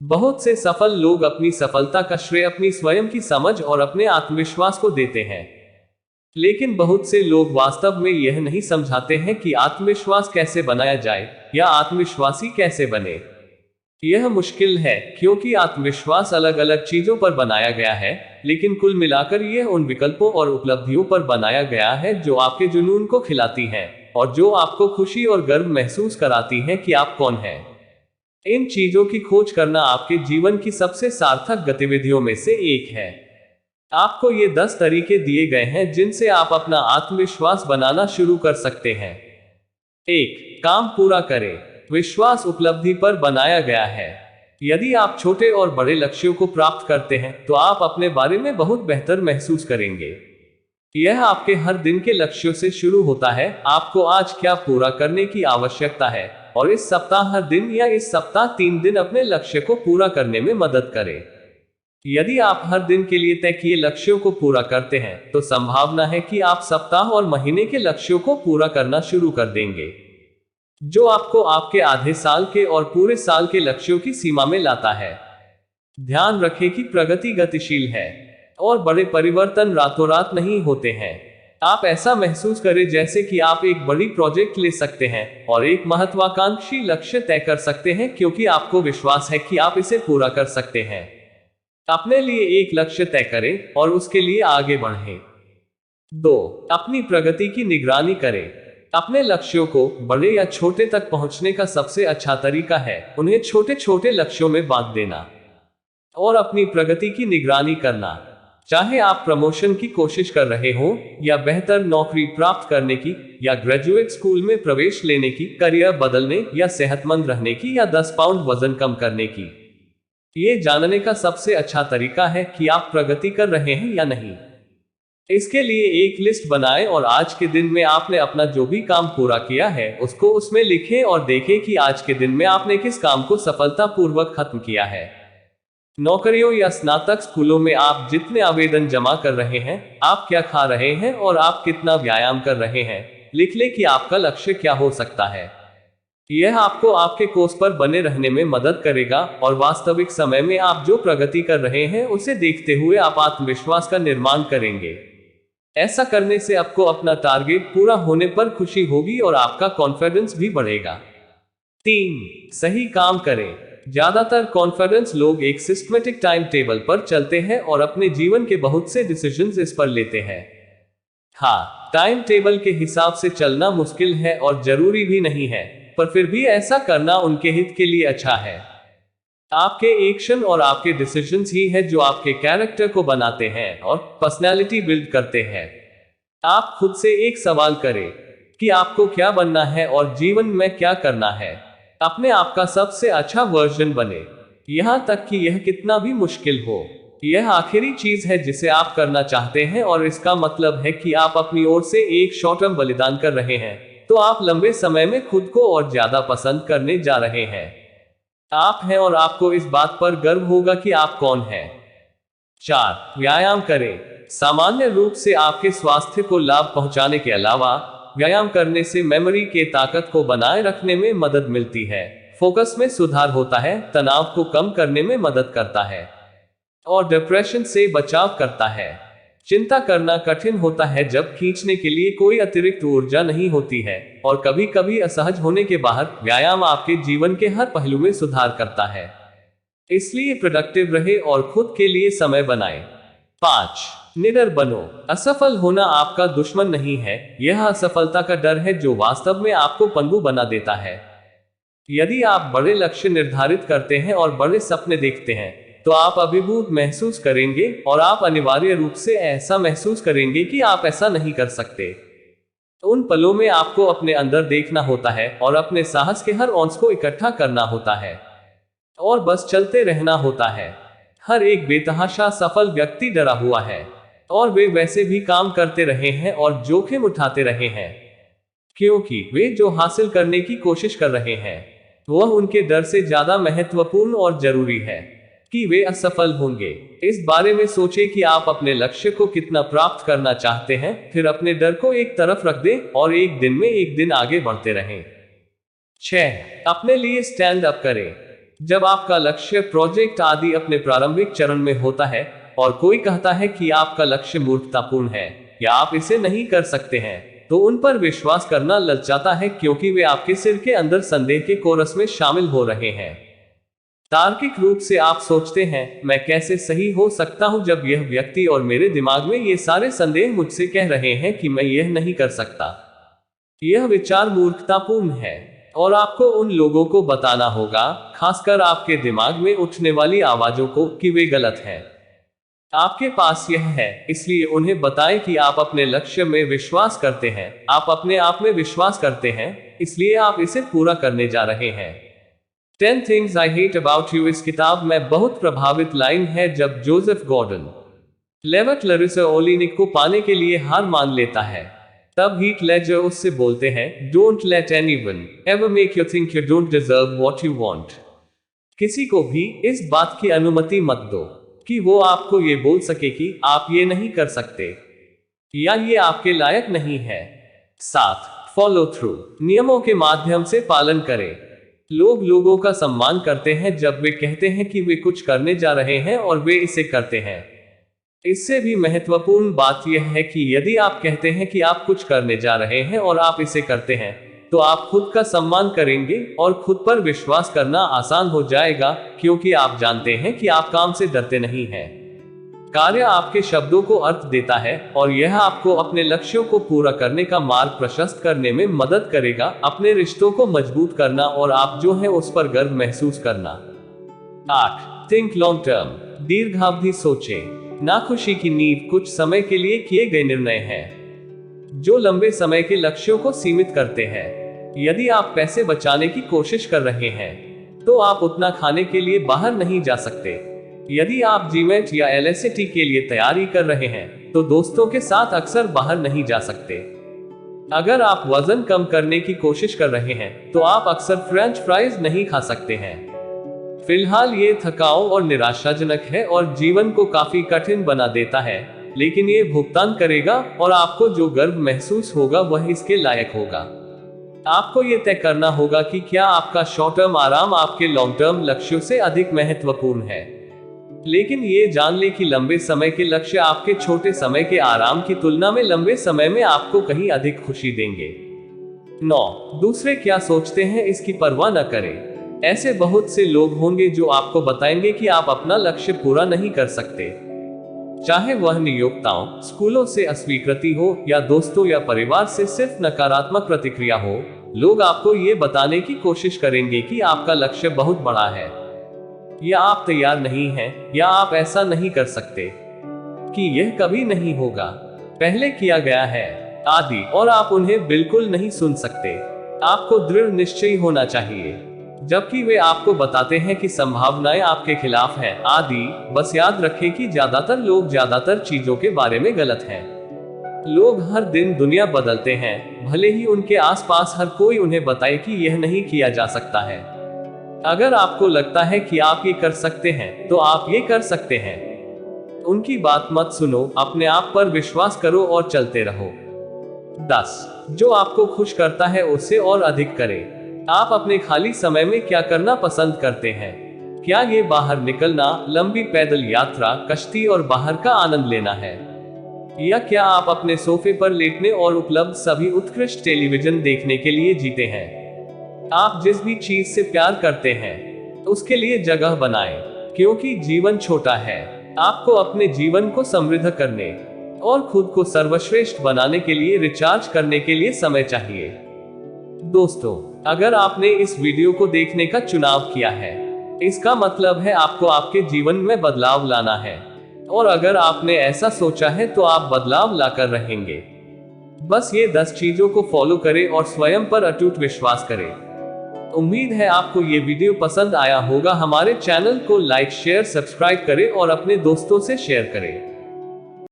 बहुत से सफल लोग अपनी सफलता का श्रेय अपनी स्वयं की समझ और अपने आत्मविश्वास को देते हैं। लेकिन बहुत से लोग वास्तव में यह नहीं समझाते हैं कि आत्मविश्वास कैसे बनाया जाए या आत्मविश्वासी कैसे बने। यह मुश्किल है क्योंकि आत्मविश्वास अलग अलग चीजों पर बनाया गया है, लेकिन कुल मिलाकर यह उन विकल्पों और उपलब्धियों पर बनाया गया है जो आपके जुनून को खिलाती हैं और जो आपको खुशी और गर्व महसूस कराती हैं कि आप कौन हैं। इन चीजों की खोज करना आपके जीवन की सबसे सार्थक गतिविधियों में से एक है। आपको ये 10 तरीके दिए गए हैं जिनसे आप अपना आत्मविश्वास बनाना शुरू कर सकते हैं। 1. काम पूरा करें। विश्वास उपलब्धि पर बनाया गया है। यदि आप छोटे और बड़े लक्ष्यों को प्राप्त करते हैं तो आप अपने बारे में बहुत बेहतर महसूस करेंगे। यह आपके हर दिन के लक्ष्यों से शुरू होता है। आपको आज क्या पूरा करने की आवश्यकता है और इस सप्ताह हर दिन या इस सप्ताह 3 दिन अपने लक्ष्य को पूरा करने में मदद करें। यदि आप हर दिन के लिए तय किए लक्ष्यों को पूरा करते हैं तो संभावना है कि आप सप्ताह और महीने के लक्ष्यों को पूरा करना शुरू कर देंगे, जो आपको आपके आधे साल के और पूरे साल के लक्ष्यों की सीमा में लाता है। ध्यान रखें कि प्रगति गतिशील है और बड़े परिवर्तन रातों रात नहीं होते हैं। आप ऐसा महसूस करें जैसे कि आप एक बड़ी प्रोजेक्ट ले सकते हैं और एक महत्वाकांक्षी लक्ष्य तय कर सकते हैं क्योंकि आपको विश्वास है कि आप इसे पूरा कर सकते हैं। अपने लिए एक लक्ष्य तय करें और उसके लिए आगे बढ़ें। 2. अपनी प्रगति की निगरानी करें। अपने लक्ष्यों को बड़े या छोटे तक पहुंचने का सबसे अच्छा तरीका है उन्हें छोटे छोटे लक्ष्यों में बांट देना और अपनी प्रगति की निगरानी करना। चाहे आप प्रमोशन की कोशिश कर रहे हों या बेहतर नौकरी प्राप्त करने की या ग्रेजुएट स्कूल में प्रवेश लेने की, करियर बदलने या सेहतमंद रहने की या 10 पाउंड वजन कम करने की, ये जानने का सबसे अच्छा तरीका है कि आप प्रगति कर रहे हैं या नहीं। इसके लिए एक लिस्ट बनाएं और आज के दिन में आपने अपना जो भी काम पूरा किया है उसको उसमें लिखें और देखें कि आज के दिन में आपने किस काम को सफलतापूर्वक खत्म किया है। नौकरियों या स्नातक स्कूलों में आप जितने आवेदन जमा कर रहे हैं, आप क्या खा रहे हैं और आप कितना व्यायाम कर रहे हैं, लिख लें कि आपका लक्ष्य क्या हो सकता है। यह आपको आपके कोर्स पर बने रहने में मदद करेगा और वास्तविक समय में आप जो प्रगति कर रहे हैं उसे देखते हुए आप आत्मविश्वास का निर्माण करेंगे। ऐसा करने से आपको अपना टारगेट पूरा होने पर खुशी होगी और आपका कॉन्फिडेंस भी बढ़ेगा। 3. सही काम करें। ज्यादातर कॉन्फिडेंस लोग एक सिस्टमेटिक टाइम टेबल पर चलते हैं और अपने जीवन के बहुत से डिसीजंस इस पर लेते हैं। हाँ, टाइम टेबल के हिसाब से चलना मुश्किल है और जरूरी भी नहीं है, पर फिर भी ऐसा करना उनके हित के लिए अच्छा है। आपके एक्शन और आपके डिसीजंस ही है जो आपके कैरेक्टर को बनाते हैं और पर्सनैलिटी बिल्ड करते हैं। आप खुद से एक सवाल करें कि आपको क्या बनना है और जीवन में क्या करना है। अपने आप का सबसे अच्छा वर्जन बने, यहां तक कि यह कितना भी मुश्किल हो। यह आखिरी चीज है जिसे आप करना चाहते हैं और इसका मतलब है कि आप अपनी ओर से एक शॉर्ट टर्म बलिदान कर रहे हैं, तो आप लंबे समय में खुद को और ज्यादा पसंद करने जा रहे हैं। आप हैं और आपको इस बात पर गर्व होगा कि आप कौन हैं। 4. व्यायाम करें। सामान्य रूप से आपके स्वास्थ्य को लाभ पहुंचाने के अलावा व्यायाम करने से मेमोरी के ताकत को बनाए रखने में मदद मिलती है, फोकस में सुधार होता है, तनाव को कम करने में मदद करता है और डिप्रेशन से बचाव करता है। चिंता करना कठिन होता है जब खींचने के लिए कोई अतिरिक्त ऊर्जा नहीं होती है और कभी कभी असहज होने के बाहर व्यायाम आपके जीवन के हर पहलू में सुधार करता है। इसलिए प्रोडक्टिव रहे और खुद के लिए समय बनाएं। 5. निडर बनो। असफल होना आपका दुश्मन नहीं है, यह असफलता का डर है जो वास्तव में आपको पंगु बना देता है। यदि आप बड़े लक्ष्य निर्धारित करते हैं और बड़े सपने देखते हैं तो आप अभिभूत महसूस करेंगे और आप अनिवार्य रूप से ऐसा महसूस करेंगे कि आप ऐसा नहीं कर सकते। उन पलों में आपको अपने अंदर देखना होता है और अपने साहस के हर औंस को इकट्ठा करना होता है और बस चलते रहना होता है। हर एक बेतहाशा सफल व्यक्ति डरा हुआ है और वे वैसे भी काम करते रहे हैं और जोखिम उठाते रहे हैं क्योंकि वे जो हासिल करने की कोशिश कर रहे हैं वह उनके डर से ज्यादा महत्वपूर्ण और जरूरी है कि वे असफल होंगे। इस बारे में सोचें कि आप अपने लक्ष्य को कितना प्राप्त करना चाहते हैं, फिर अपने डर को एक तरफ रख दें और एक दिन में एक दिन आगे बढ़ते रहें। 6. अपने लिए स्टैंड अप करें। जब आपका लक्ष्य, प्रोजेक्ट आदि अपने प्रारंभिक चरण में होता है और कोई कहता है कि आपका लक्ष्य मूर्खतापूर्ण है या आप इसे नहीं कर सकते हैं, तो उन पर विश्वास करना ललचाता है, क्योंकि वे आपके सिर के अंदर संदेह के कोरस में शामिल हो रहे हैं। तार्किक रूप से आप सोचते हैं, मैं कैसे सही हो सकता हूं जब यह व्यक्ति और मेरे दिमाग में ये सारे संदेह मुझसे कह रहे हैं कि मैं यह नहीं कर सकता। यह विचार मूर्खतापूर्ण है और आपको उन लोगों को बताना होगा, खासकर आपके दिमाग में उठने वाली आवाजों को, कि वे गलत हैं। आपके पास यह है, इसलिए उन्हें बताएं कि आप अपने लक्ष्य में विश्वास करते हैं, आप अपने आप में विश्वास करते हैं, इसलिए आप इसे पूरा करने जा रहे हैं। 10 Things I Hate About You इस किताब में बहुत प्रभावित लाइन है जब जोसेफ गॉर्डन लेविट लरिसा ओलिनिक को पाने के लिए हार मान लेता है। तब हीथ लेडजर उससे बोलते हैं, don't let anyone ever make you think you don't deserve what you want. किसी को भी इस बात की अनुमति मत दो कि वो आपको ये बोल सके कि आप ये नहीं कर सकते या ये आपके लायक नहीं है। 7 फॉलो थ्रू नियमों के माध्यम से पालन करें। लोग लोगों का सम्मान करते हैं जब वे कहते हैं कि वे कुछ करने जा रहे हैं और वे इसे करते हैं। इससे भी महत्वपूर्ण बात यह है कि यदि आप कहते हैं कि आप कुछ करने जा रहे हैं और आप इसे करते हैं, तो आप खुद का सम्मान करेंगे और खुद पर विश्वास करना आसान हो जाएगा, क्योंकि आप जानते हैं कि आप काम से डरते नहीं हैं। कार्य आपके शब्दों को अर्थ देता है और यह आपको अपने लक्ष्यों को पूरा करने का मार्ग प्रशस्त करने में मदद करेगा, अपने रिश्तों को मजबूत करना और आप जो है उस पर गर्व महसूस करना। 8 थिंक लॉन्ग टर्म दीर्घावधि सोचें। नाखुशी की नींव कुछ समय के लिए किए गए निर्णय हैं जो लंबे समय के लक्ष्यों को सीमित करते हैं। यदि आप पैसे बचाने की कोशिश कर रहे हैं, तो आप उतना खाने के लिए बाहर नहीं जा सकते। यदि आप जीमेट या एलएसएटी के लिए तैयारी कर रहे हैं, तो दोस्तों के साथ अक्सर बाहर नहीं जा सकते। अगर आप वजन कम करने की कोशिश कर रहे हैं, तो आप अक्सर फ्रेंच फ्राइज नहीं खा सकते हैं। फिलहाल ये थकाऊ और निराशाजनक है और जीवन को काफी कठिन बना देता है, लेकिन ये भुगतान करेगा और आपको जो गर्व महसूस होगा वह इसके लायक होगा। आपको ये तय करना होगा कि क्या आपका शॉर्ट टर्म आराम आपके लॉन्ग टर्म लक्ष्यों से अधिक महत्वपूर्ण है। लेकिन ये जान ले कि लंबे समय के लक्ष्य आपके छोटे समय के आराम की तुलना में लंबे समय में आपको कहीं अधिक खुशी देंगे। 9 दूसरे क्या सोचते हैं इसकी परवाह न करें। ऐसे बहुत से लोग होंगे जो आपको बताएंगे कि आप अपना लक्ष्य पूरा नहीं कर सकते, चाहे वह नियोक्ताओं, स्कूलों से अस्वीकृति हो या दोस्तों या परिवार से सिर्फ नकारात्मक प्रतिक्रिया हो। लोग आपको ये बताने की कोशिश करेंगे कि आपका लक्ष्य बहुत बड़ा है, या आप तैयार नहीं हैं, या आप ऐसा नहीं कर सकते, कि यह कभी नहीं होगा, पहले किया गया है, आदि, और आप उन्हें बिल्कुल नहीं सुन सकते। आपको दृढ़ निश्चयी होना चाहिए, जबकि वे आपको बताते हैं कि संभावनाएं आपके खिलाफ हैं, आदि। बस याद रखें कि ज्यादातर लोग ज्यादातर चीजों के बारे में गलत हैं। लोग हर दिन दुनिया बदलते हैं, भले ही उनके आसपास हर कोई उन्हें बताए कि यह नहीं किया जा सकता है। अगर आपको लगता है कि आप ये कर सकते हैं, तो आप ये कर सकते हैं। उनकी बात मत सुनो, अपने आप पर विश्वास करो और चलते रहो। 10 जो आपको खुश करता है उसे और अधिक करें। आप अपने खाली समय में क्या करना पसंद करते हैं? क्या ये बाहर निकलना, लंबी पैदल यात्रा, कश्ती और बाहर का आनंद लेना है? या क्या आप अपने सोफे पर लेटने और उपलब्ध सभी उत्कृष्ट टेलीविजन देखने के लिए जीते हैं? आप जिस भी चीज से प्यार करते हैं, उसके लिए जगह बनाएं, क्योंकि जीवन छोटा है। आपको अपने जीवन को समृद्ध करने और खुद को सर्वश्रेष्ठ बनाने के लिए रिचार्ज करने के लिए समय चाहिए। दोस्तों, अगर आपने इस वीडियो को देखने का चुनाव किया है, इसका मतलब है आपको आपके जीवन में बदलाव लाना है, और अगर आपने ऐसा सोचा है तो आप बदलाव लाकर रहेंगे। बस ये 10 चीजों को फॉलो करें और स्वयं पर अटूट विश्वास करें। उम्मीद है आपको ये वीडियो पसंद आया होगा। हमारे चैनल को लाइक, शेयर, सब्सक्राइब करें और अपने दोस्तों से शेयर करें।